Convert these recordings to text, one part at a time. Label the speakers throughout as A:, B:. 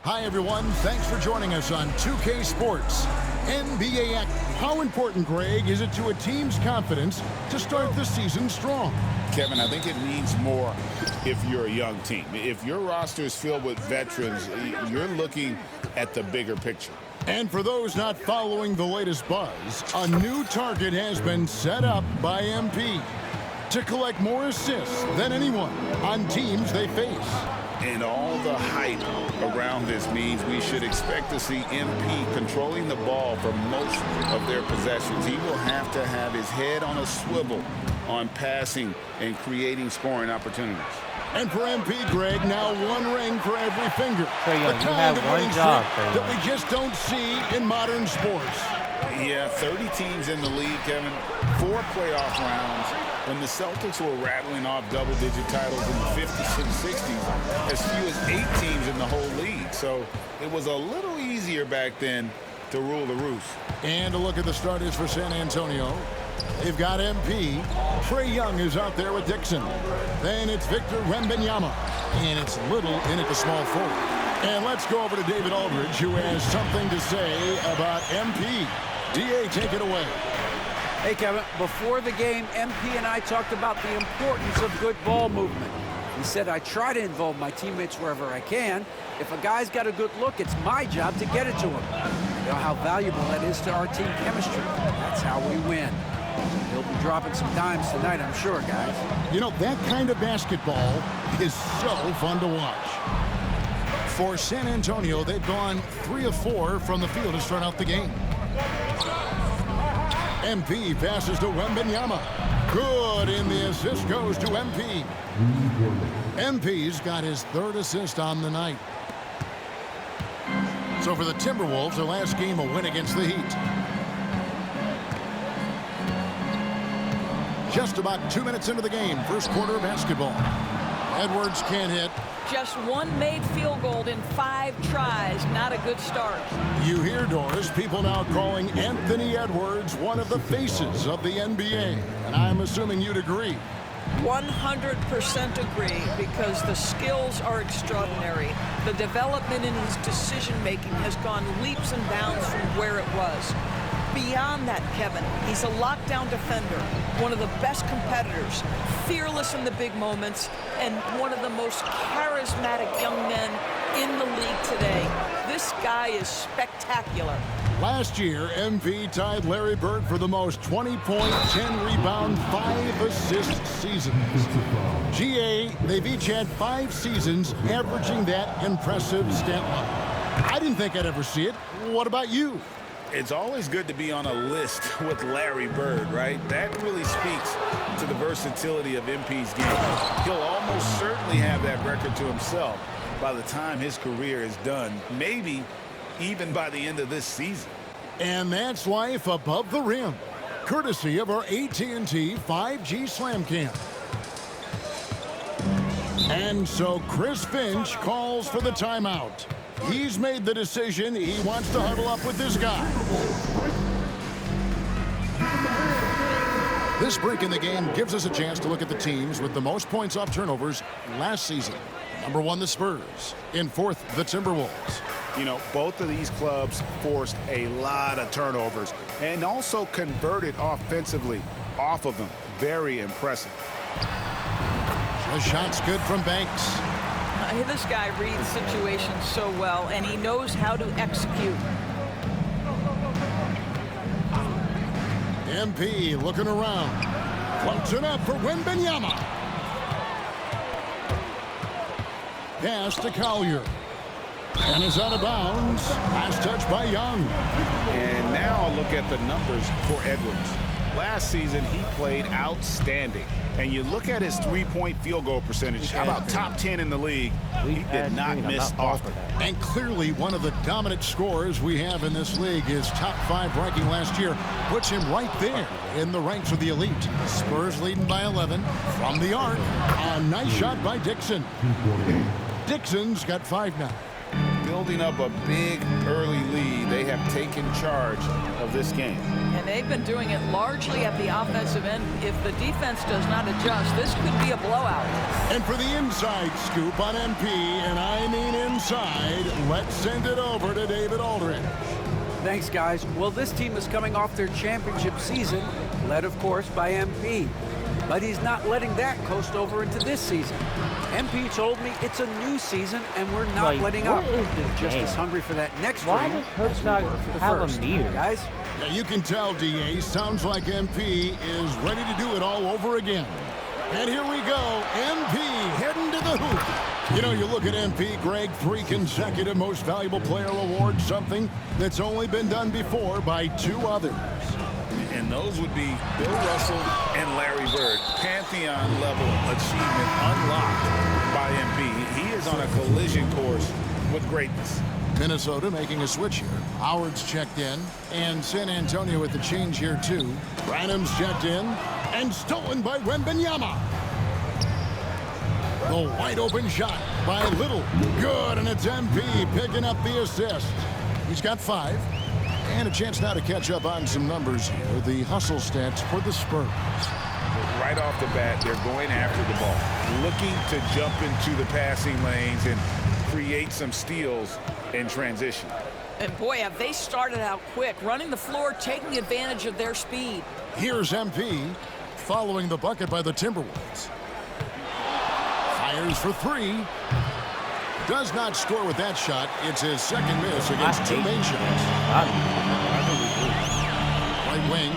A: Hi, everyone. Thanks for joining us on 2K Sports. NBA Act. How important, Greg, is it to a team's confidence to start the season strong?
B: Kevin, I think it means more if you're a young team. If your roster is filled with veterans, you're looking at the bigger picture.
A: And for those not following the latest buzz, a new target has been set up by MP to collect more assists than anyone on teams they face.
B: And all the hype around this means we should expect to see MP controlling the ball for most of their possessions. He will have to have his head on a swivel on passing and creating scoring opportunities.
A: And for MP, Greg, now one ring for every finger.
C: Trae Young,
A: the
C: you have
A: kind of
C: one
A: winning
C: job,
A: streak that we just don't see in modern sports.
B: Yeah, 30 teams in the league, Kevin. 4 playoff rounds. When the Celtics were rattling off double-digit titles in the 50s and 60s, as few as 8 teams in the whole league. So it was a little easier back then to rule the roost.
A: And a look at the starters for San Antonio. They've got MP. Trae Young is out there with Dixon. Then it's Victor Wembanyama. And it's Little in at the small forward. And let's go over to David Aldridge, who has something to say about MP. DA, take it away.
D: Hey, Kevin, before the game, MP and I talked about the importance of good ball movement. He said, I try to involve my teammates wherever I can. If a guy's got a good look, it's my job to get it to him. You know how valuable that is to our team chemistry. That's how we win. He'll be dropping some dimes tonight, I'm sure, guys.
A: You know, that kind of basketball is so fun to watch. For San Antonio, they've gone 3 of 4 from the field to start out the game. MP passes to Wembanyama. Good, and the assist goes to MP. MP's got his 3rd assist on the night. So for the Timberwolves, their last game, a win against the Heat. Just about 2 minutes into the game, first quarter of basketball. Edwards can't hit.
E: Just one made field goal in 5 tries. Not a good start.
A: You hear, Doris, people now calling Anthony Edwards one of the faces of the NBA. And I'm assuming you'd agree.
E: 100% agree, because the skills are extraordinary. The development in his decision-making has gone leaps and bounds from where it was. Beyond that, Kevin, he's a lockdown defender, one of the best competitors, fearless in the big moments, and one of the most charismatic young men in the league today. This guy is spectacular.
A: Last year, MP tied Larry Bird for the most 20-point, 10-rebound, 5-assist seasons. GA, they've each had 5 seasons averaging that impressive stat line. I didn't think I'd ever see it. What about you?
B: It's always good to be on a list with Larry Bird, right? That really speaks to the versatility of MP's game. He'll almost certainly have that record to himself by the time his career is done, maybe even by the end of this season.
A: And that's life above the rim, courtesy of our AT&T 5G Slam Cam. And so Chris Finch calls for the timeout. He's made the decision. He wants to huddle up with this guy. This break in the game gives us a chance to look at the teams with the most points off turnovers last season. Number 1, the Spurs. In 4th, the Timberwolves.
B: You know, both of these clubs forced a lot of turnovers and also converted offensively off of them. Very impressive.
A: The shot's good from Banks.
E: This guy reads situations so well, and he knows how to execute.
A: MP looking around. Floats it up for Wembanyama. Pass to Collier. And is out of bounds. Last touch by Young.
B: And now a look at the numbers for Edwards. Last season, he played outstanding. And you look at his three-point field goal percentage, how about top 10 in the league? He did not miss often.
A: And clearly one of the dominant scorers we have in this league. His top 5 ranking last year puts him right there in the ranks of the elite. Spurs leading by 11 from the arc. A nice shot by Dixon. Dixon's got 5 now.
B: Building up a big early lead, they have taken charge of this game.
E: And they've been doing it largely at the offensive end. If the defense does not adjust, this could be a blowout.
A: And for the inside scoop on MP, and I mean inside, let's send it over to David Aldridge.
D: Thanks, guys. Well, this team is coming off their championship season, led, of course, by MP. But he's not letting that coast over into this season. MP told me it's a new season, and we're not letting up. They're just as hungry for that next
C: Why
D: ring
C: does Hurts
D: as we
C: not
D: were for the
C: have
D: first.
C: a meter?
D: Guys?
A: Yeah, you can tell, DA, sounds like MP is ready to do it all over again. And here we go, MP heading to the hoop. You know, you look at MP, Greg, 3 consecutive Most Valuable Player awards, something that's only been done before by 2 others.
B: And those would be Bill Russell and Larry Bird. Pantheon-level achievement unlocked by MP. He is on a collision course with greatness.
A: Minnesota making a switch here. Howard's checked in, and San Antonio with the change here too. Branham's checked in, and stolen by Wembanyama. The wide open shot by Little. Good, and it's MP picking up the assist. He's got 5. And a chance now to catch up on some numbers here. The hustle stats for the Spurs.
B: Right off the bat, they're going after the ball, looking to jump into the passing lanes and create some steals in transition.
E: And boy, have they started out quick, running the floor, taking advantage of their speed.
A: Here's MP following the bucket by the Timberwolves. Fires for 3. Does not score with that shot. It's his second miss against 2 main shots. Right wing.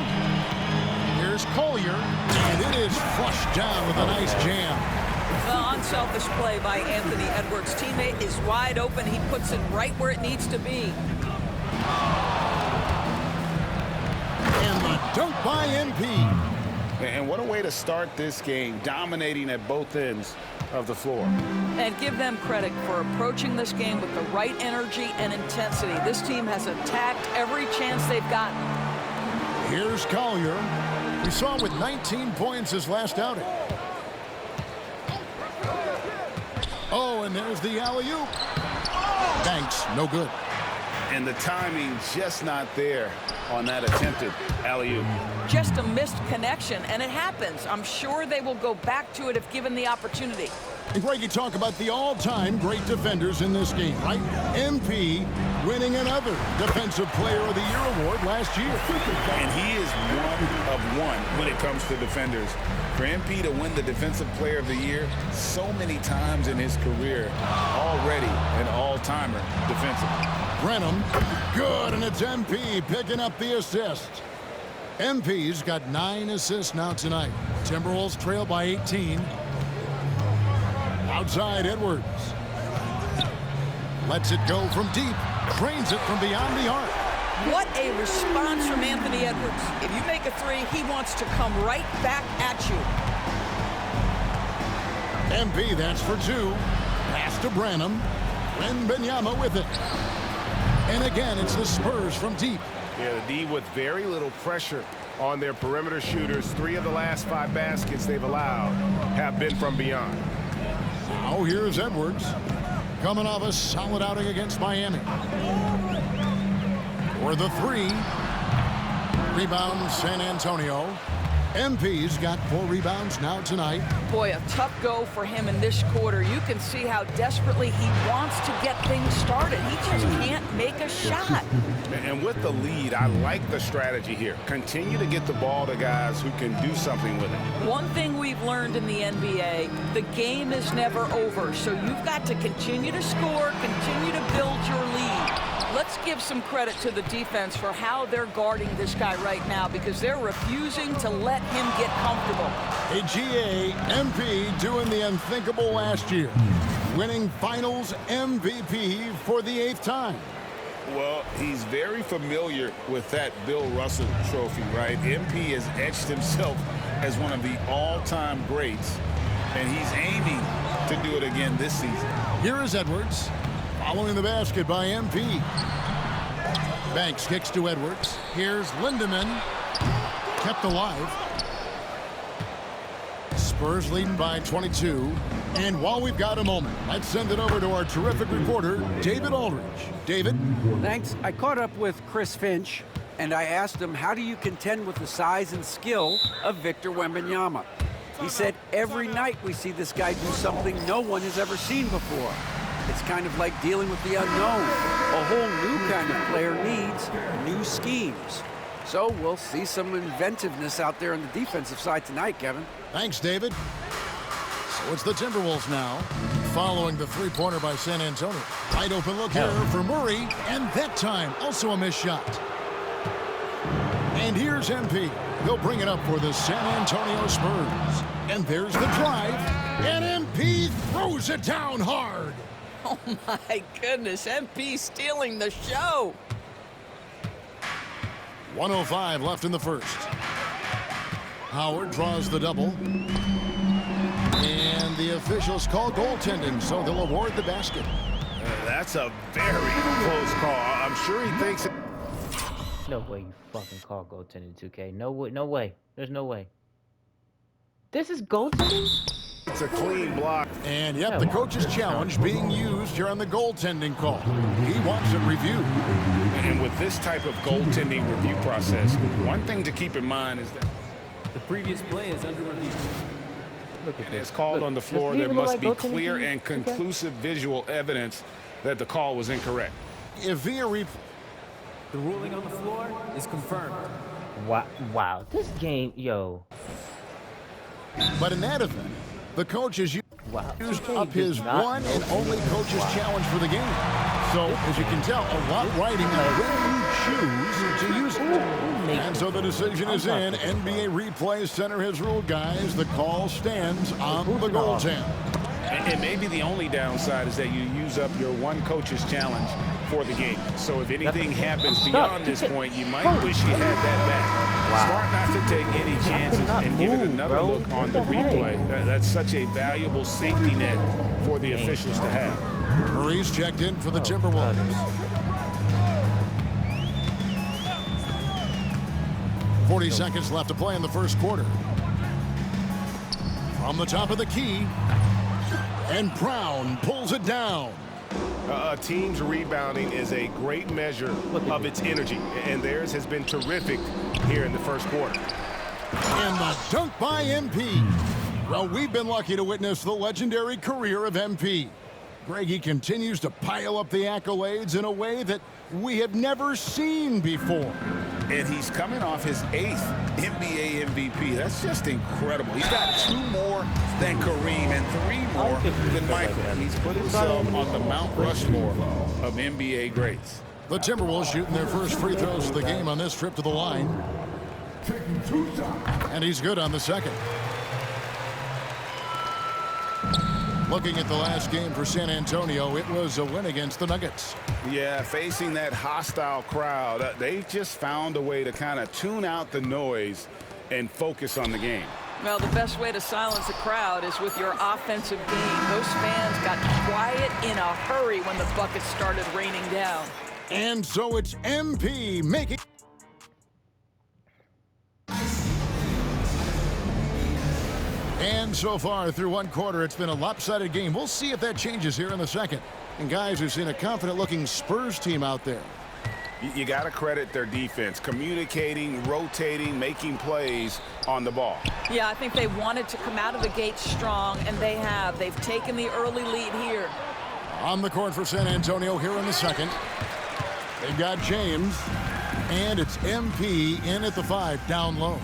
A: Here's Collier. And it is flushed down with a nice jam.
E: The unselfish play by Anthony Edwards' teammate is wide open. He puts it right where it needs to be.
A: And the dunk by MP.
B: And what a way to start this game, dominating at both ends of the floor.
E: And give them credit for approaching this game with the right energy and intensity. This team has attacked every chance they've gotten.
A: Here's Collier. We saw him with 19 points his last outing. Oh, and there's the alley-oop. Thanks, no good.
B: And the timing just not there on that attempted alley-oop.
E: Just a missed connection, and it happens. I'm sure they will go back to it if given the opportunity.
A: And Greg, you talk about the all-time great defenders in this game, right? MP winning another Defensive Player of the Year award last year.
B: And he is one of one when it comes to defenders. For MP to win the Defensive Player of the Year so many times in his career, already an all-timer defensively.
A: Brenham, good, and it's MP picking up the assist. MP's got 9 assists now tonight. Timberwolves trail by 18. Outside Edwards. Lets it go from deep. Drains it from beyond the arc.
E: What a response from Anthony Edwards. If you make a 3, he wants to come right back at you.
A: MP, that's for 2. Pass to Branham. Wembanyama with it. And again, it's the Spurs from deep.
F: Yeah, the D with very little pressure on their perimeter shooters. 3 of the last 5 baskets they've allowed have been from beyond.
A: Now here's Edwards. Coming off a solid outing against Miami. For the 3. Rebound San Antonio. MP's got 4 rebounds now tonight.
E: Boy, a tough go for him in this quarter. You can see how desperately he wants to get things started. He just can't make a shot.
F: And with the lead, I like the strategy here. Continue to get the ball to guys who can do something with it.
E: One thing we've learned in the NBA, the game is never over. So you've got to continue to score, continue to build your lead. Let's give some credit to the defense for how they're guarding this guy right now, because they're refusing to let him get comfortable.
A: AGA MP doing the unthinkable last year, winning Finals MVP for the 8th time.
B: Well, he's very familiar with that Bill Russell trophy, right? MP has etched himself as one of the all-time greats, and he's aiming to do it again this season.
A: Here is Edwards, following the basket by MP. Banks kicks to Edwards. Here's Lindemann, kept alive. Spurs leading by 22. And while we've got a moment, let's send it over to our terrific reporter, David Aldridge. David?
D: Thanks. I caught up with Chris Finch, and I asked him, how do you contend with the size and skill of Victor Wembanyama? He said, every night we see this guy do something no one has ever seen before. It's kind of like dealing with the unknown. A whole new kind of player needs new schemes. So we'll see some inventiveness out there on the defensive side tonight, Kevin.
A: Thanks, David. So it's the Timberwolves now, following the three-pointer by San Antonio. Wide open look here for Murray, and that time also a missed shot. And here's MP. He'll bring it up for the San Antonio Spurs. And there's the drive, and MP throws it down hard.
E: Oh, my goodness. MP stealing the show.
A: 1:05 left in the first. Howard draws the double. And the officials call goaltending, so they'll award the basket.
F: That's a very close call. I'm sure he thinks it.
C: No way you fucking call goaltending 2K. No way. No way. There's no way. This is goaltending?
F: It's a clean block.
A: And yep, the coach's challenge being used here on the goaltending call. He wants it reviewed.
B: And with this type of goaltending review process, one thing to keep in mind is that
G: the previous play is under review.
C: Look at
B: it
C: this.
B: is called on the floor. There must be clear and
C: Okay.
B: conclusive visual evidence that the call was incorrect.
A: If via replay.
G: The ruling on the floor is confirmed.
C: Wow. This game, yo.
A: But in that event, the coach has
C: Wow.
A: used
C: 2K
A: up his
C: does not
A: one
C: know
A: and only
C: this.
A: coach's challenge for the game. So, as you can tell, a lot riding on when you choose to use it. And so the decision is in. NBA Replay Center has ruled, guys. The call stands on the goaltend.
B: And maybe the only downside is that you use up your one coach's challenge for the game. So if anything happens beyond this point, you might wish you had that back. Smart not to take any chances and give it another look on the replay. That's such a valuable safety net for the officials to have.
A: Murray's checked in for the Timberwolves. 40 seconds left to play in the first quarter. From the top of the key, and Brown pulls it down.
F: A team's rebounding is a great measure of its energy, and theirs has been terrific here in the first quarter.
A: And the dunk by MP. Well, we've been lucky to witness the legendary career of MP. Greggy continues to pile up the accolades in a way that we have never seen before.
B: And he's coming off his 8th NBA MVP. That's just incredible. He's got 2 more than Kareem and 3 more than Michael. He's put himself on the Mount Rushmore of NBA greats.
A: The Timberwolves shooting their first free throws of the game on this trip to the line. And he's good on the second. Looking at the last game for San Antonio, it was a win against the Nuggets.
B: Yeah, facing that hostile crowd, they just found a way to kind of tune out the noise and focus on the game.
E: Well, the best way to silence a crowd is with your offensive game. Those fans got quiet in a hurry when the buckets started raining down.
A: And so it's MP making... And so far through one quarter, it's been a lopsided game. We'll see if that changes here in the second. And guys, we've seen a confident-looking Spurs team out there.
F: You got to credit their defense, communicating, rotating, making plays on the ball.
E: Yeah, I think they wanted to come out of the gate strong, and they have. They've taken the early lead here.
A: On the court for San Antonio here in the second. They've got James, and it's MP in at the 5, down low.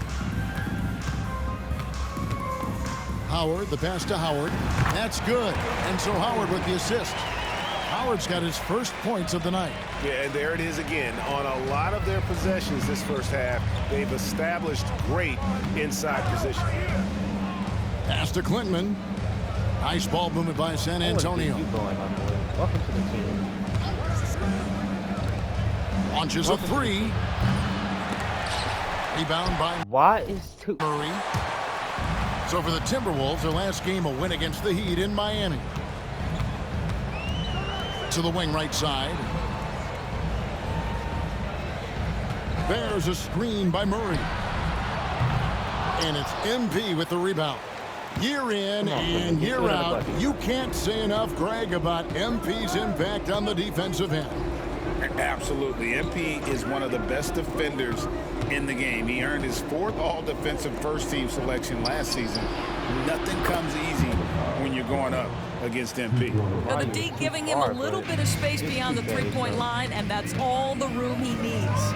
A: Howard, the pass to Howard. That's good. And so Howard with the assist. Howard's got his first points of the night.
F: Yeah, and there it is again. On a lot of their possessions this first half, they've established great inside position.
A: Pass to Clinton. Nice ball movement by San Antonio.
C: Welcome to the team.
A: Launches a three. Rebound by
C: Why is two?
A: Murray. So for the Timberwolves, their last game, a win against the Heat in Miami. To the wing right side. There's a screen by Murray. And it's MP with the rebound. Year in and year out, you can't say enough, Greg, about MP's impact on the defensive end.
B: Absolutely. MP is one of the best defenders in the game. He earned his 4th all-defensive first-team selection last season. Nothing comes easy when you're going up against MP.
E: Now the D giving him a little bit of space beyond the three-point line, and that's all the room he needs.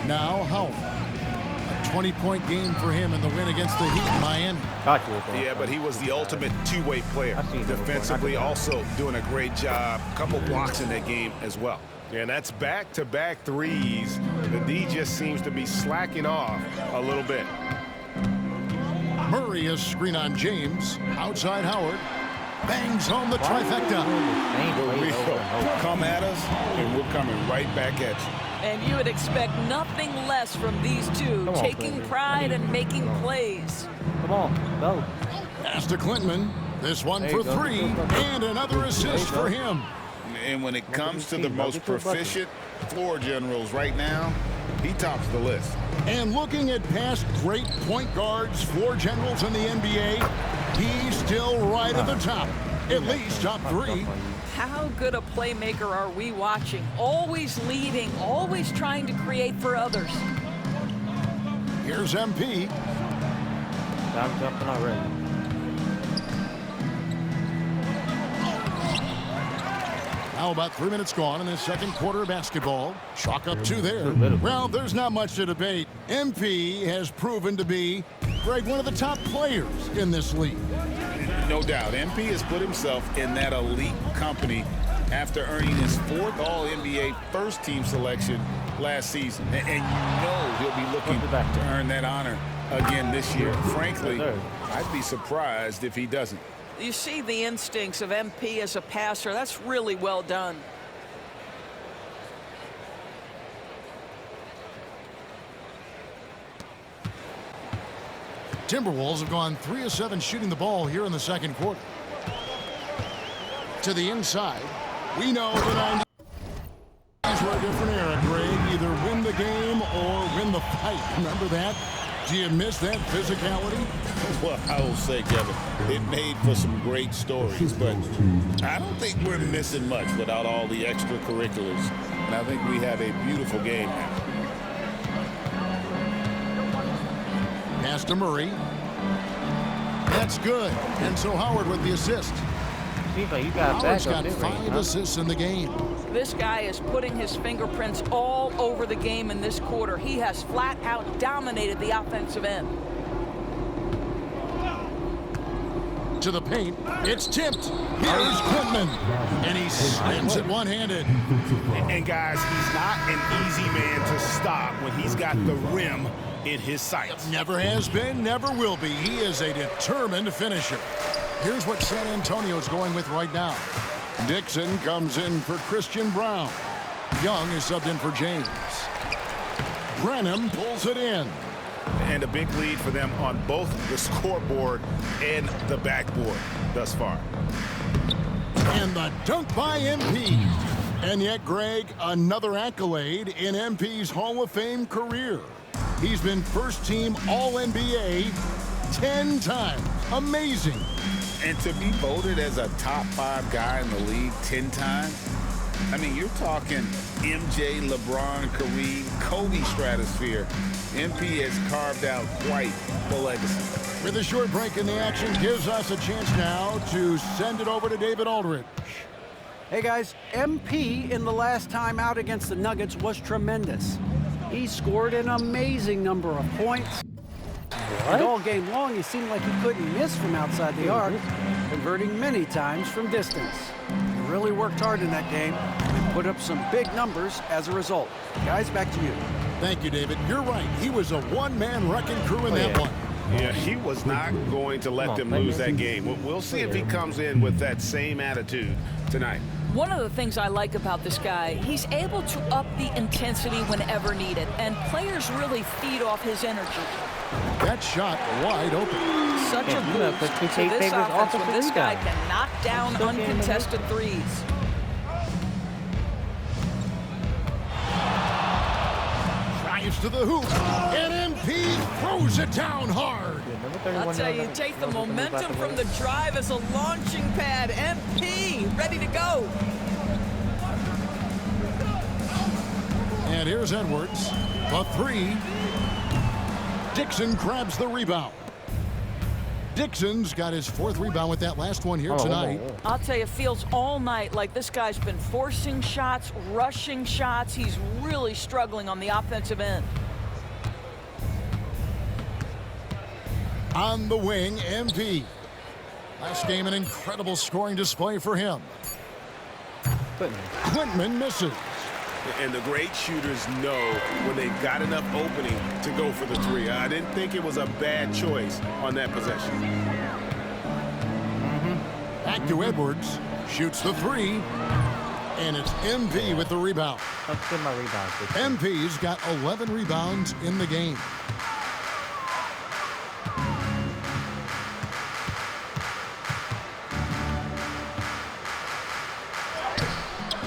A: Now Howard. A 20-point game for him in the win against the Heat in Miami.
F: Yeah, but he was the ultimate two-way player. Defensively, also doing a great job. A couple blocks in that game as well. And that's back-to-back threes. The D just seems to be slacking off a little bit.
A: Murray is screen on James. Outside Howard. Bangs home the trifecta.
B: We'll come at us, and we're coming right back at you.
E: And you would expect nothing less from these two, taking pride and making plays.
C: Come on, go.
A: Pass to Clinton. This one for three, and another assist for him.
B: And when it comes to the most proficient floor generals right now, he tops the list.
A: And looking at past great point guards, floor generals in the NBA, he's still right at the top, at least top 3.
E: How good a playmaker are we watching? Always leading, always trying to create for others.
A: Here's MP.
C: I'm jumping already.
A: Now about 3 minutes gone in the second quarter of basketball. Chalk up 2 there. Well, there's not much to debate. MP has proven to be, Greg, one of the top players in this league.
B: No doubt. MP has put himself in that elite company after earning his 4th All-NBA first-team selection last season. And you know he'll be looking to earn that honor again this year. Frankly, I'd be surprised if he doesn't.
E: You see the instincts of MP as a passer. That's really well done.
A: Timberwolves have gone 3 of 7 shooting the ball here in the second quarter. To the inside. We know the 90s were a different era, Greg. Either win the game or win the fight. Remember that? Do you miss that physicality?
B: Well, I will say, Kevin, it made for some great stories, but I don't think we're missing much without all the extracurriculars. And I think we have a beautiful game now.
A: Pass to Murray. That's good. And so Howard with the assist.
C: Seems like you got
A: Howard's
C: back
A: got 5 assists in the game.
E: This guy is putting his fingerprints all over the game in this quarter. He has flat out dominated the offensive end.
A: To the paint. It's tipped. Here's Clinton. And he slams it one-handed.
F: And guys, he's not an easy man to stop when he's got the rim in his sights.
A: Never has been, never will be. He is a determined finisher. Here's what San Antonio's going with right now. Dixon comes in for Christian Brown. Young is subbed in for James. Brenham pulls it in.
F: And a big lead for them on both the scoreboard and the backboard thus far.
A: And the dunk by MP. And yet, Greg, another accolade in MP's Hall of Fame career. He's been first-team All-NBA 10 times. Amazing.
B: And to be voted as a top 5 guy in the league 10 times, I mean, you're talking MJ, LeBron, Kareem, Kobe stratosphere. MP has carved out quite the legacy.
A: With a short break in the action, gives us a chance now to send it over to David Aldridge.
D: Hey guys, MP in the last time out against the Nuggets was tremendous. He scored an amazing number of points. And all game long, he seemed like he couldn't miss from outside the arc, converting many times from distance. He really worked hard in that game and put up some big numbers as a result. Guys, back to you.
A: Thank you, David. You're right. He was a one-man wrecking crew in that one.
F: Yeah, he was not going to let them lose that game. We'll see if he comes in with that same attitude tonight.
E: One of the things I like about this guy, he's able to up the intensity whenever needed, and players really feed off his energy.
A: That shot wide open.
E: Such a boost to this offense when this guy can knock down uncontested threes.
A: Drives to the hoop, and MP throws it down hard.
E: That's how you take the momentum from the drive as a launching pad. MP ready to go.
A: And here's Edwards. The three. Dixon grabs the rebound. Dixon's got his 4th rebound with that last one here tonight.
E: I'll tell you, it feels all night like this guy's been forcing shots, rushing shots. He's really struggling on the offensive end.
A: On the wing, MP. Last game, an incredible scoring display for him. Quintman misses.
F: And the great shooters know when they've got enough opening to go for the three. I didn't think it was a bad choice on that possession.
A: Back to Edwards. Shoots the three. And it's MP with the rebound.
C: Let's get my rebounds.
A: MP's got 11 rebounds in the game.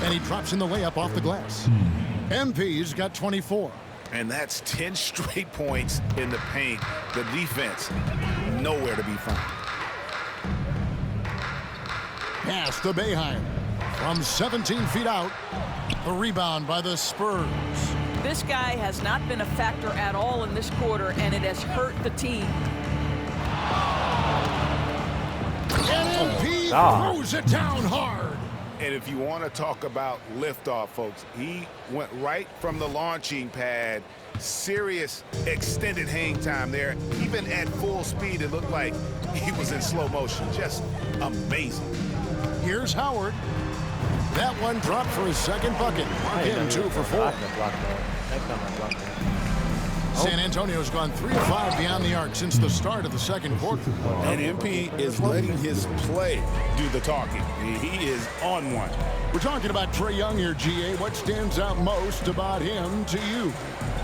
A: And he drops in the layup off the glass. MP's got 24.
B: And that's 10 straight points in the paint. The defense, nowhere to be found.
A: Pass to Boeheim. From 17 feet out. The rebound by the Spurs.
E: This guy has not been a factor at all in this quarter, and it has hurt the team.
A: And MP throws it down hard.
B: And if you want to talk about liftoff, folks, he went right from the launching pad. Serious extended hang time there. Even at full speed, it looked like he was in slow motion. Just amazing.
A: Here's Howard. That one dropped for his 2nd bucket. Mark him 2 for 4. San Antonio's gone 3 of 5 beyond the arc since the start of the 2nd quarter.
B: And MP is letting his play do the talking. He is on one.
A: We're talking about Trae Young here, GA. What stands out most about him to you?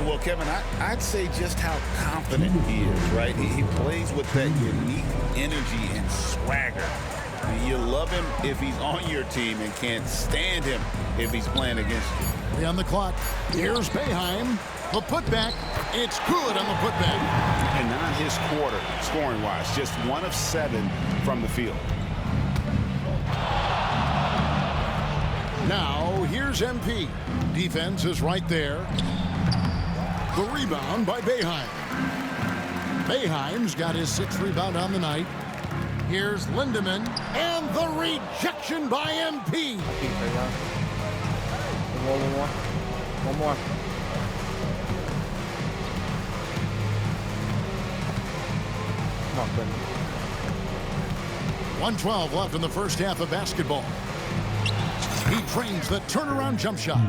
B: Well, Kevin, I'd say just how confident he is, right? He plays with that unique energy and swagger. You love him if he's on your team and can't stand him if he's playing against you.
A: 3 on the clock. Here's Boeheim. The putback. It's good on the putback.
B: And not his quarter, scoring-wise. Just 1 of 7 from the field.
A: Now, here's MP. Defense is right there. The rebound by Boeheim. Boeheim's got his 6th rebound on the night. Here's Lindemann. And the rejection by MP.
C: One more. Come on, Quinn.
A: 1:12 left in the first half of basketball. He trains the turnaround jump shot.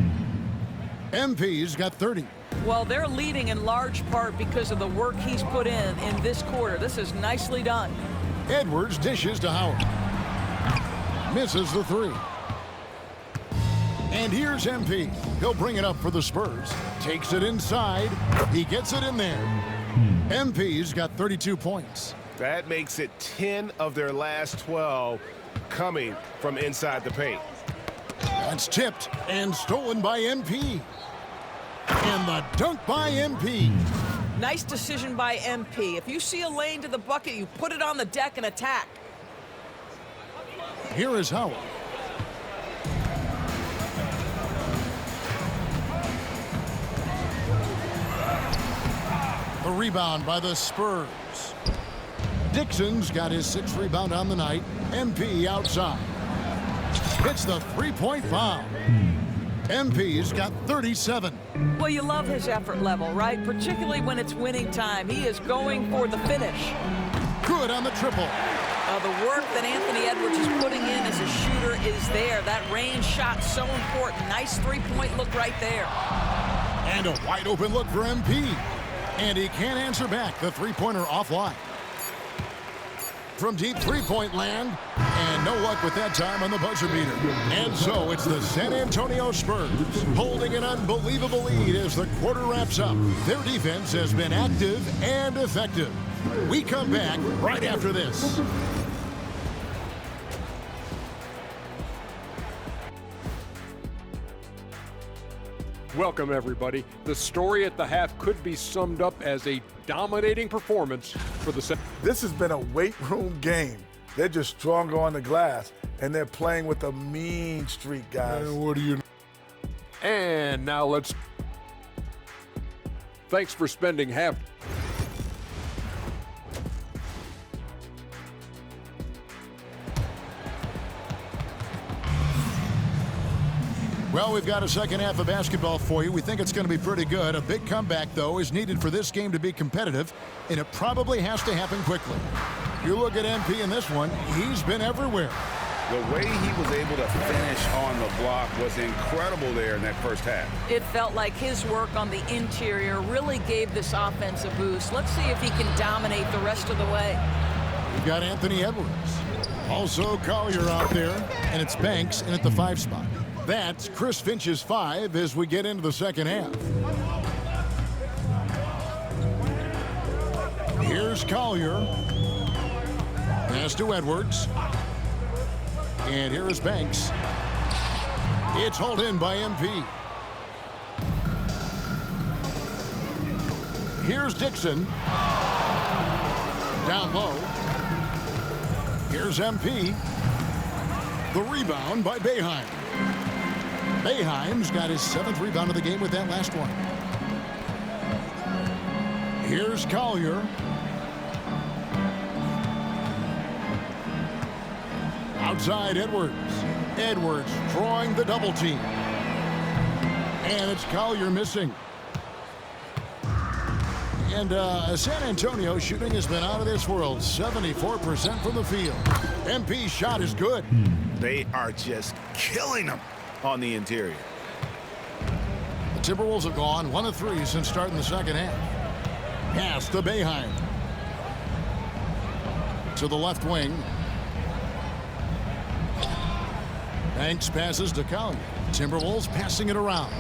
A: MP's got 30.
E: Well, they're leading in large part because of the work he's put in this quarter. This is nicely done.
A: Edwards dishes to Howard. Misses the 3. And here's MP. He'll bring it up for the Spurs. Takes it inside. He gets it in there. MP's got 32 points.
F: That makes it 10 of their last 12 coming from inside the paint.
A: That's tipped and stolen by MP. And the dunk by MP.
E: Nice decision by MP. If you see a lane to the bucket, you put it on the deck and attack.
A: Here is Howard. The rebound by the Spurs. Dixon's got his 6th rebound on the night. MP outside. Hits the 3-point foul. MP's got 37.
E: Well, you love his effort level, right? Particularly when it's winning time. He is going for the finish.
A: Good on the triple.
E: The work that Anthony Edwards is putting in as a shooter is there. That range shot so important. Nice 3-point look right there.
A: And a wide open look for MP. And he can't answer back. The 3-pointer offline. From deep three-point land, and no luck with that time on the buzzer beater. And so it's the San Antonio Spurs holding an unbelievable lead as the quarter wraps up. Their defense has been active and effective. We come back right after this.
H: Welcome, everybody. The story at the half could be summed up as a dominating performance for the...
I: This has been a weight room game. They're just stronger on the glass, and they're playing with a mean streak, guys.
A: What do you...
H: And now let's... Thanks for spending half...
A: Well, we've got a second half of basketball for you. We think it's going to be pretty good. A big comeback, though, is needed for this game to be competitive, and it probably has to happen quickly. You look at MP in this one, he's been everywhere.
B: The way he was able to finish on the block was incredible there in that first half.
E: It felt like his work on the interior really gave this offense a boost. Let's see if he can dominate the rest of the way.
A: We've got Anthony Edwards. Also Collier out there, and it's Banks in at the 5 spot. That's Chris Finch's 5 as we get into the second half. Here's Collier. Pass to Edwards. And here is Banks. It's hauled in by MP. Here's Dixon. Down low. Here's MP. The rebound by Boeheim. Boeheim's got his 7th rebound of the game with that last one. Here's Collier. Outside Edwards. Edwards drawing the double team. And it's Collier missing. And San Antonio shooting has been out of this world. 74% from the field. MP's shot is good.
B: They are just killing them on the interior.
A: The Timberwolves have gone 1 of 3 since starting the second half. Pass to Boeheim. To the left wing. Banks passes to Collier. Timberwolves passing it around.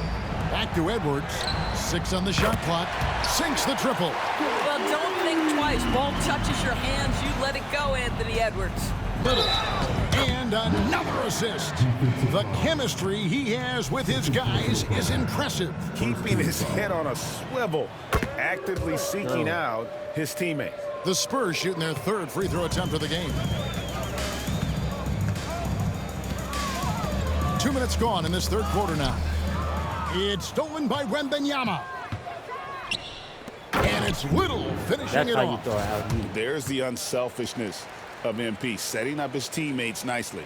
A: Back to Edwards. 6 on the shot clock. Sinks the triple.
E: Well, don't think twice. Ball touches your hands. You let it go, Anthony Edwards.
A: Little. And another assist. The chemistry he has with his guys is impressive.
F: Keeping his head on a swivel, actively seeking out his teammates.
A: The Spurs shooting their 3rd free throw attempt of the game. 2 minutes gone in this 3rd quarter now. It's stolen by Wembanyama. And it's Little finishing it off.
B: There's the unselfishness of MP, setting up his teammates nicely.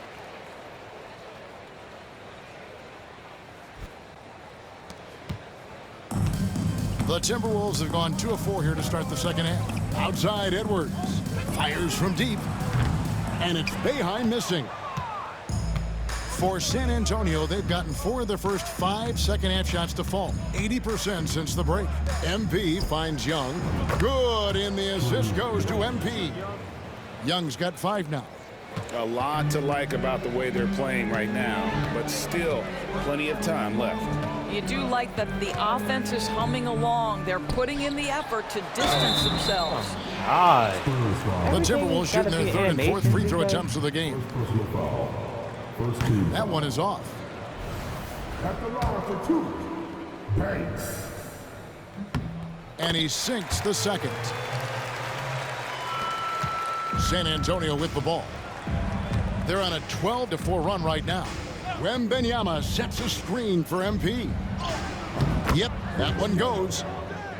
A: The Timberwolves have gone 2 of 4 here to start the second half. Outside Edwards. Fires from deep. And it's Boeheim missing. For San Antonio, they've gotten 4 of their first 5 second half shots to fall. 80% since the break. MP finds Young. Good, and the assist goes to MP. Young's got 5 now.
B: A lot to like about the way they're playing right now, but still plenty of time left.
E: You do like that the offense is humming along. They're putting in the effort to distance themselves.
A: The Timberwolves shooting their 3rd and 4th free throw attempts of the game. That one is off.
J: At the line for 2, Banks.
A: And he sinks the second. San Antonio with the ball. They're on a 12-4 run right now. Wembanyama sets a screen for MP. Yep, that one goes.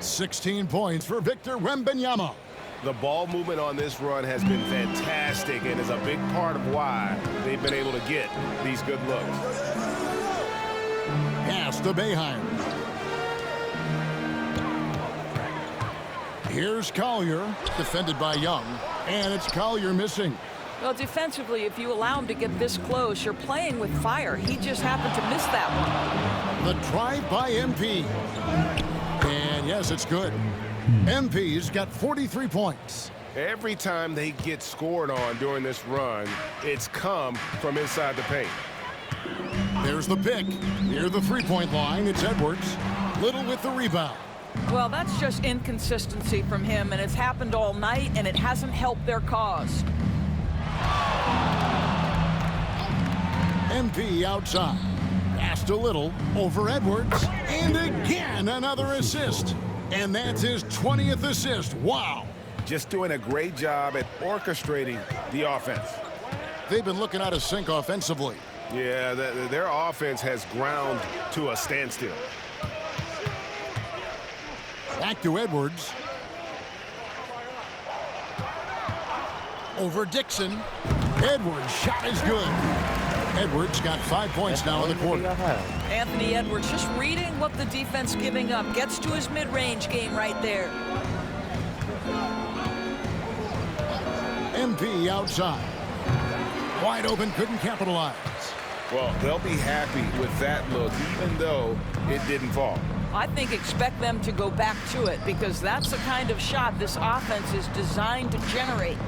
A: 16 points for Victor Wembanyama.
F: The ball movement on this run has been fantastic and is a big part of why they've been able to get these good looks.
A: Pass to Boeheim. Here's Collier, defended by Young, and it's Collier missing.
E: Well, defensively, if you allow him to get this close, you're playing with fire. He just happened to miss that one.
A: The drive by MP. And yes, it's good. MP's got 43 points.
F: Every time they get scored on during this run, it's come from inside the paint.
A: There's the pick. Near the three-point line, it's Edwards. Little with the rebound.
E: Well, that's just inconsistency from him, and it's happened all night, and it hasn't helped their cause.
A: MP outside. Passed a little over Edwards. And again, another assist. And that's his 20th assist. Wow.
B: Just doing a great job at orchestrating the offense.
A: They've been looking out of sync offensively.
F: Yeah, their offense has ground to a standstill.
A: Back to Edwards. Over Dixon. Edwards' shot is good. Edwards got 5 points now in the quarter.
E: Anthony Edwards just reading what the defense giving up. Gets to his mid-range game right there.
A: MP outside. Wide open, couldn't capitalize.
B: Well, they'll be happy with that look, even though it didn't fall.
E: I think expect them to go back to it because that's the kind of shot this offense is designed to generate.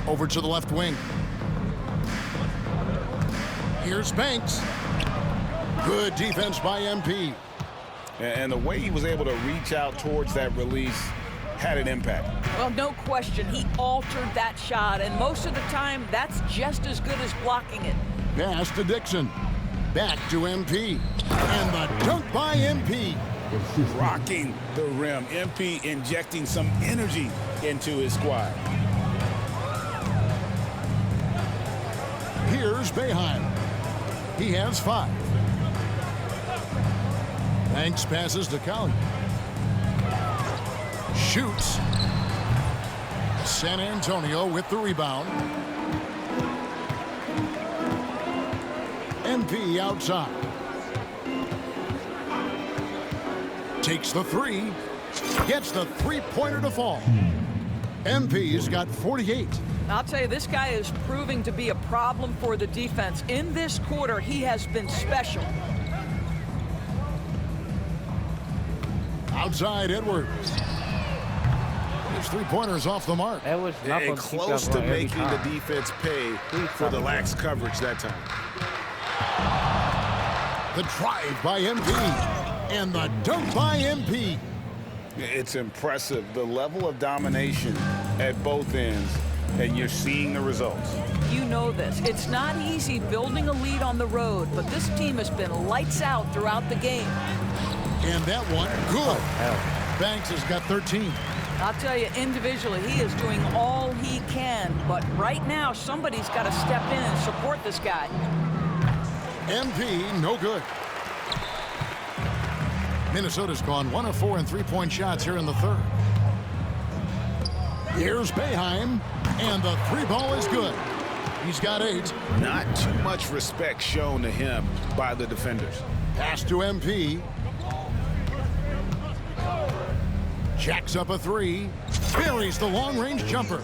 A: Over to the left wing. Here's Banks. Good defense by MP.
B: And the way he was able to reach out towards that release had an impact.
E: Well, no question. He altered that shot, and most of the time, that's just as good as blocking it.
A: Pass to Dixon. Back to MP. And the dunk by MP.
B: Rocking the rim. MP injecting some energy into his squad.
A: Here's Boeheim. He has 5. Banks passes to Collier. Shoots. San Antonio with the rebound. MP outside. Takes the 3. Gets the three-pointer to fall. MP's got 48.
E: I'll tell you, this guy is proving to be a problem for the defense. In this quarter, he has been special.
A: Outside Edwards. His three-pointer's off the mark.
C: Edwards not
F: And close to making the defense pay for the lax coverage that time.
A: The drive by MP. And the dunk by MP.
B: It's impressive, the level of domination at both ends, and you're seeing the results.
E: You know this. It's not easy building a lead on the road, but this team has been lights out throughout the game.
A: And that one, good. Banks has got 13.
E: I'll tell you, individually, he is doing all he can, but right now, somebody's got to step in and support this guy.
A: MP, no good. Minnesota's gone 1 of 4 in three-point shots here in the third. Here's Boeheim, and the 3-ball is good. He's got 8.
B: Not too much respect shown to him by the defenders.
A: Pass to MP. Jacks up a 3. Buries the long-range jumper.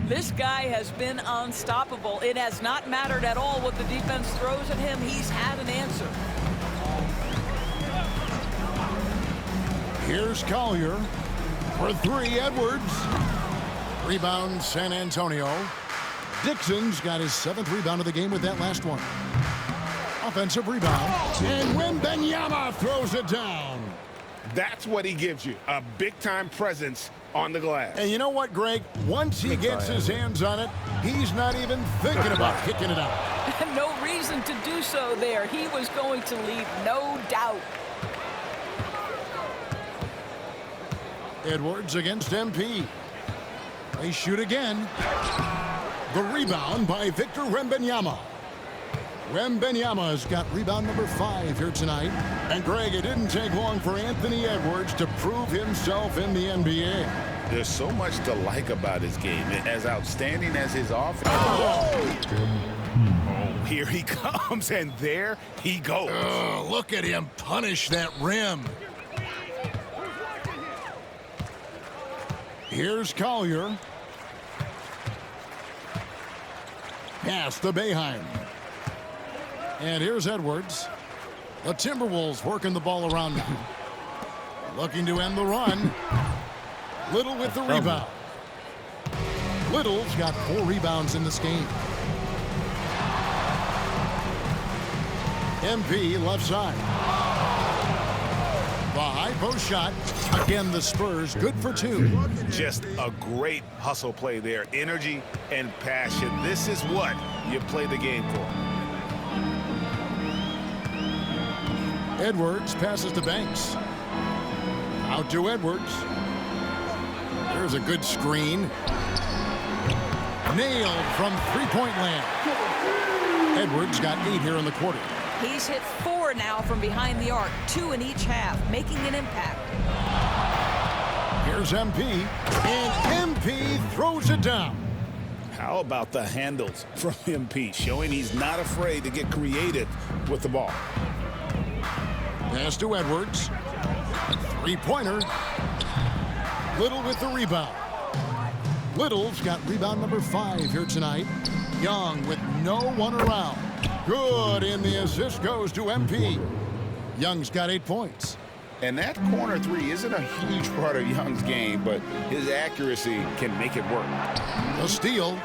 E: This guy has been unstoppable. It has not mattered at all what the defense throws at him. He's had an answer.
A: Here's Collier for 3, Edwards. Rebound, San Antonio. Dixon's got his 7th rebound of the game with that last one. Offensive rebound. And Wembanyama throws it down.
F: That's what he gives you, a big-time presence on the glass.
A: And you know what, Greg? Once he gets his hands on it, he's not even thinking about kicking it out.
E: No reason to do so there. He was going to leave, no doubt.
A: Edwards against MP. They shoot again. The rebound by Victor Wembanyama. Wembanyama's got rebound number 5 here tonight. And Greg, it didn't take long for Anthony Edwards to prove himself in the NBA.
B: There's so much to like about his game. As outstanding as his offense.
A: Oh,
B: here he comes, and there he goes.
A: Look at him punish that rim. Here's Collier. Pass to Boeheim. And here's Edwards. The Timberwolves working the ball around now. Looking to end the run. Little with the rebound. Little's got 4 rebounds in this game. MP left side. The high post shot. Again, the Spurs good for 2.
B: Just a great hustle play there. Energy and passion. This is what you play the game for.
A: Edwards passes to Banks. Out to Edwards. There's a good screen. Nailed from three-point land. Edwards got 8 here in the quarter.
E: He's hit 4 now from behind the arc, 2 in each half, making an impact.
A: Here's MP, and MP throws it down.
B: How about the handles from MP, showing he's not afraid to get creative with the ball.
A: Pass to Edwards. Three-pointer. Little with the rebound. Little's got rebound number 5 here tonight. Young with no one around. Good, and the assist goes to MP. Young's got 8 points.
B: And that corner 3 isn't a huge part of Young's game, but his accuracy can make it work.
A: A steal.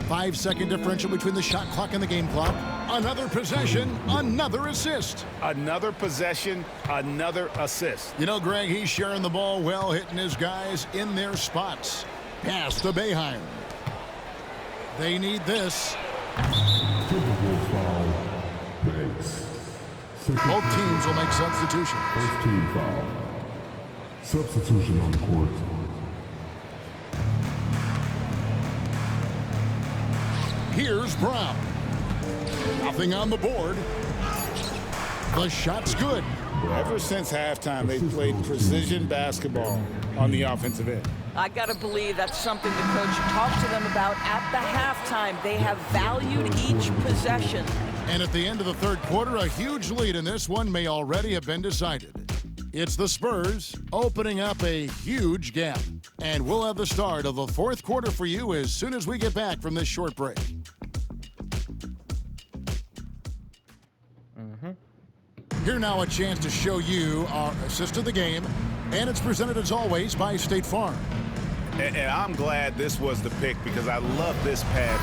A: 5-second differential between the shot clock and the game clock. Another possession, another assist.
B: Another possession, another assist.
A: You know, Greg, he's sharing the ball well, hitting his guys in their spots. Pass to Boeheim. They need this.
J: Typical foul. Banks.
A: Both teams will make substitutions.
J: First team foul. Substitution on the court.
A: Here's Brown. Nothing on the board. The shot's good.
B: Ever since halftime, they've played precision basketball on the offensive end.
E: I got to believe that's something the coach talked to them about at the halftime. They have valued each possession.
A: And at the end of the third quarter, a huge lead in this one may already have been decided. It's the Spurs opening up a huge gap. And we'll have the start of the fourth quarter for you as soon as we get back from this short break. Here now a chance to show you our assist of the game. And it's presented as always by State Farm.
B: And I'm glad this was the pick because I love this pad.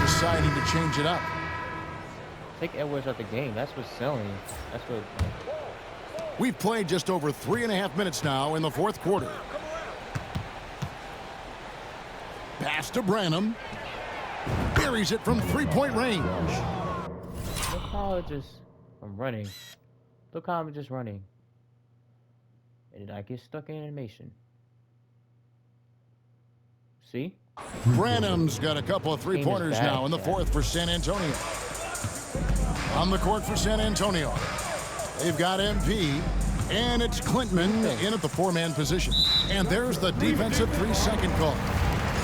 A: Deciding to change it up.
C: Take Edwards out the game. That's what's selling. That's what.
A: We've played just over 3.5 minutes now in the fourth quarter. Pass to Branham. Buries it from three-point range.
C: Look how I'm running. Look how I'm just running. And I get stuck in animation. See?
A: Branham's got a couple of three-pointers now in the fourth for San Antonio. On the court for San Antonio. They've got MP, and it's Clintman in at the 4-man position. And there's the defensive 3-second call.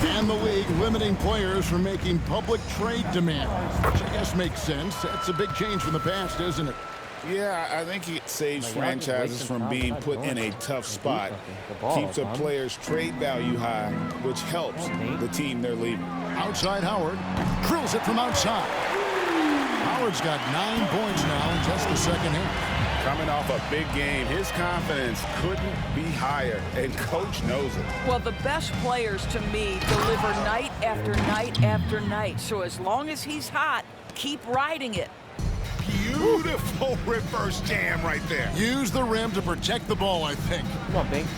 A: And the league limiting players from making public trade demands, which I guess makes sense. That's a big change from the past, isn't it?
B: Yeah, I think it saves franchises from being put in a tough spot. Keeps a player's trade value high, which helps the team they're leaving.
A: Outside Howard. Drills it from outside. Howard's got 9 points now in just the second half.
B: Coming off a big game, his confidence couldn't be higher, and coach knows it.
E: Well, the best players, to me, deliver night after night after night. So as long as he's hot, keep riding it.
B: Beautiful reverse jam right there.
A: Use the rim to protect the ball, I think.
C: Come on, Bink.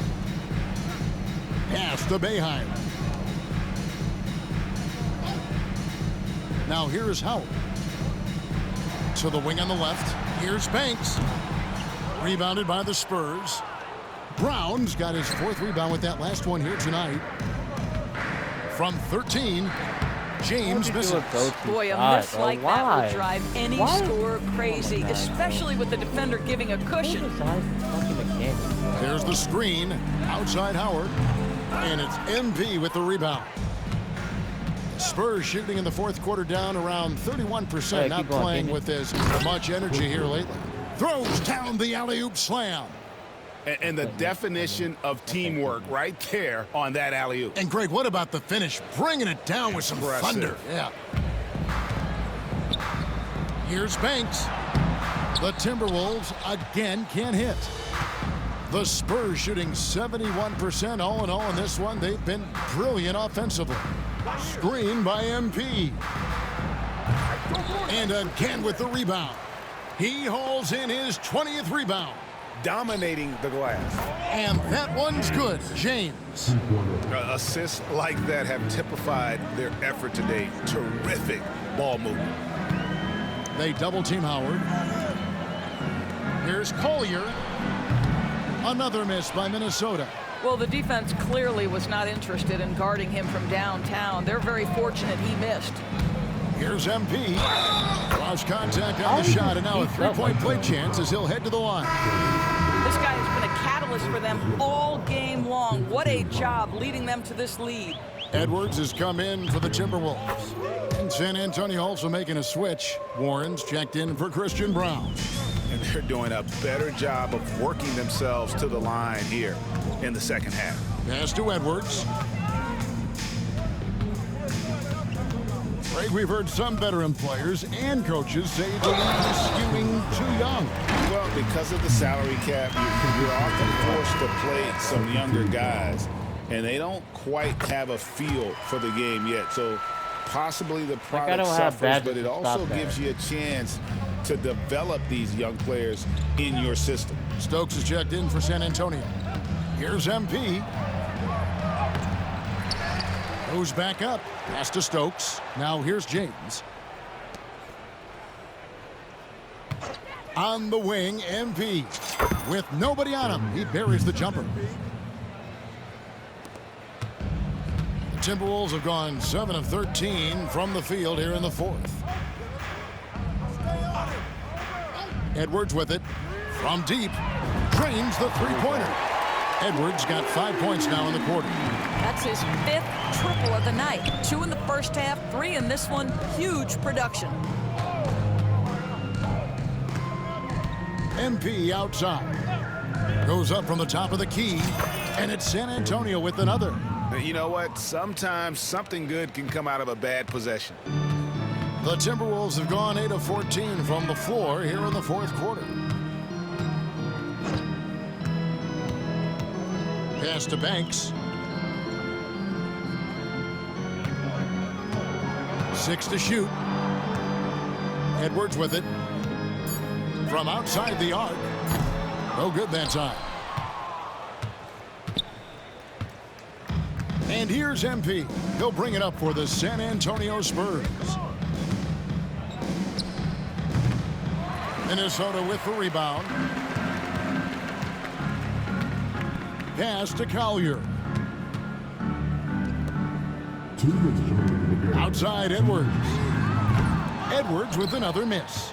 A: Pass to Boeheim. Now here's Howard. To the wing on the left. Here's Banks. Rebounded by the Spurs. Brown's got his 4th rebound with that last one here tonight. From 13, James misses.
E: Boy, a miss like that will drive any scorer crazy, especially with the defender giving a cushion.
A: There's the screen. Outside Howard. And it's MP with the rebound. Spurs shooting in the fourth quarter down around 31%, not playing with as much energy here lately. Throws down the alley-oop slam.
B: And the definition of teamwork right there on that alley-oop.
A: And Greg, what about the finish? Bringing it down with some thunder. Yeah. Here's Banks. The Timberwolves again can't hit. The Spurs shooting 71% all in all in this one. They've been brilliant offensively. Screen by MP. And again with the rebound. He hauls in his 20th rebound.
F: Dominating the glass.
A: And that one's good. James.
F: Assists like that have typified their effort today. Terrific ball movement.
A: They double team Howard. Here's Collier. Another miss by Minnesota.
E: Well, the defense clearly was not interested in guarding him from downtown. They're very fortunate he missed.
A: Here's MP. Lost contact on the shot, and now a three-point play chance as he'll head to the line.
E: This guy has been a catalyst for them all game long. What a job leading them to this lead.
A: Edwards has come in for the Timberwolves. And San Antonio also making a switch. Warren's checked in for Christian Brown.
B: And they're doing a better job of working themselves to the line here in the second half.
A: Pass to Edwards. Craig, we've heard some veteran players and coaches say the league is skewing too young.
B: Well, because of the salary cap, you're often forced to play some younger guys, and they don't quite have a feel for the game yet. So possibly the product suffers, but it also gives you a chance to develop these young players in your system.
A: Stokes is checked in for San Antonio. Here's MP. Goes back up. Pass to Stokes. Now here's James. On the wing, MP. With nobody on him, he buries the jumper. The Timberwolves have gone 7 of 13 from the field here in the fourth. Edwards with it. From deep. Drains the three-pointer. Edwards got 5 points now in the quarter.
E: That's his 5th triple of the night. 2 in the first half, 3 in this one. Huge production.
A: MP outside. Goes up from the top of the key. And it's San Antonio with another.
B: You know what? Sometimes something good can come out of a bad possession.
A: The Timberwolves have gone 8 of 14 from the floor here in the fourth quarter. Pass to Banks. 6 to shoot. Edwards with it. From outside the arc. No good that time. And here's MP. He'll bring it up for the San Antonio Spurs. Minnesota with the rebound. Pass to Collier. Outside Edwards. Edwards with another miss.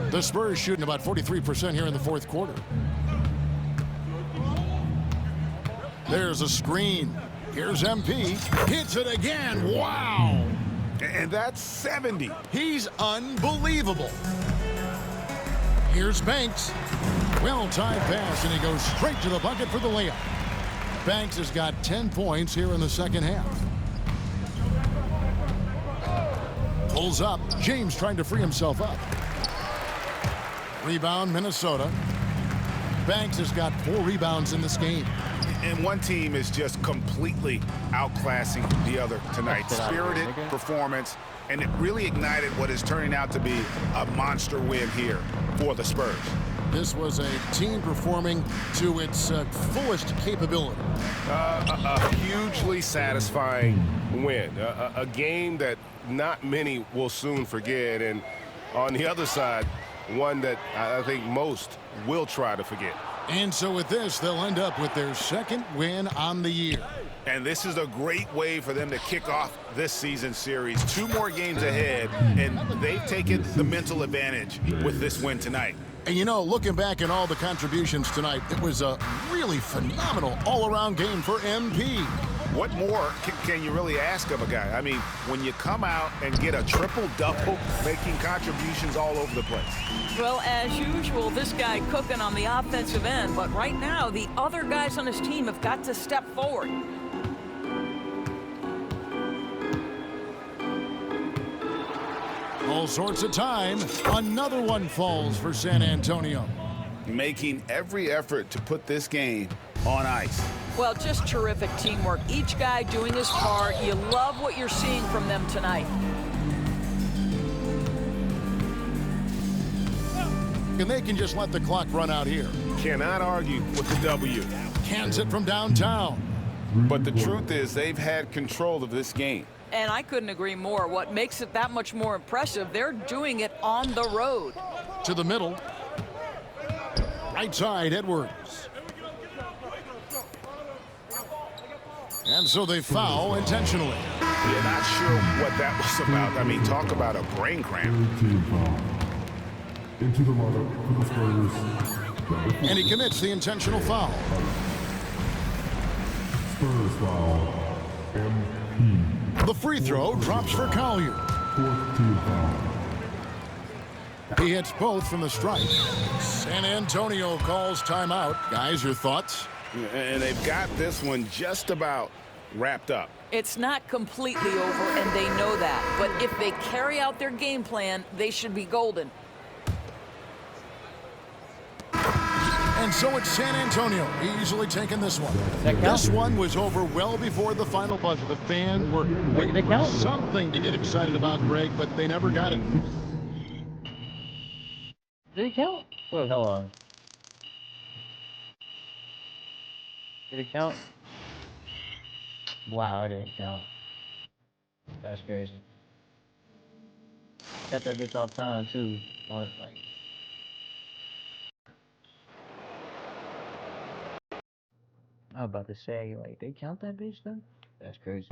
A: The Spurs shooting about 43% here in the fourth quarter. There's a screen. Here's MP. Hits it again. Wow.
F: And that's 70.
A: He's unbelievable. Here's Banks. Well-timed pass, and he goes straight to the bucket for the layup. Banks has got 10 points here in the second half. Pulls up. James trying to free himself up. Rebound, Minnesota. Banks has got 4 rebounds in this game.
B: And one team is just completely outclassing the other tonight. Spirited performance, and it really ignited what is turning out to be a monster win here for the Spurs.
A: This was a team performing to its fullest capability.
F: A hugely satisfying win. A game that not many will soon forget. And on the other side, one that I think most will try to forget.
A: And so with this, they'll end up with their second win on the year.
B: And this is a great way for them to kick off this season series. 2 more games ahead, and they've taken the mental advantage with this win tonight.
A: And you know, looking back at all the contributions tonight, it was a really phenomenal all-around game for MP.
B: What more can you really ask of a guy? I mean, when you come out and get a triple-double, making contributions all over the place.
E: Well, as usual, this guy cooking on the offensive end, but right now, the other guys on his team have got to step forward.
A: All sorts of time. Another one falls for San Antonio.
B: Making every effort to put this game on ice.
E: Well, just terrific teamwork. Each guy doing his part. You love what you're seeing from them tonight.
A: And they can just let the clock run out here.
F: Cannot argue with the W.
A: Cans it from downtown.
B: But the truth is they've had control of this game.
E: And I couldn't agree more. What makes it that much more impressive, they're doing it on the road.
A: To the middle. Right side, Edwards. And so they foul intentionally.
F: Yeah, not sure what that was about. I mean, talk about a brain cramp.
J: Team foul. Into the lineup for the Spurs.
A: And he commits the intentional foul.
J: Spurs foul. MP.
A: The free throw drops for Collier.
J: Fourth team foul.
A: He hits both from the stripe. San Antonio calls timeout. Guys, your thoughts?
B: And they've got this one just about wrapped up.
E: It's not completely over, and they know that. But if they carry out their game plan, they should be golden.
A: And so it's San Antonio easily taking this one. This one was over well before the final buzzer. The fans were waiting for something to get excited about, Greg, but they never got it.
C: Did it count? Well, hold on. Did it count? Wow, it didn't count. That's crazy. Got that bitch off time too. I was like, I was about to say, like, they count that bitch then? That's crazy.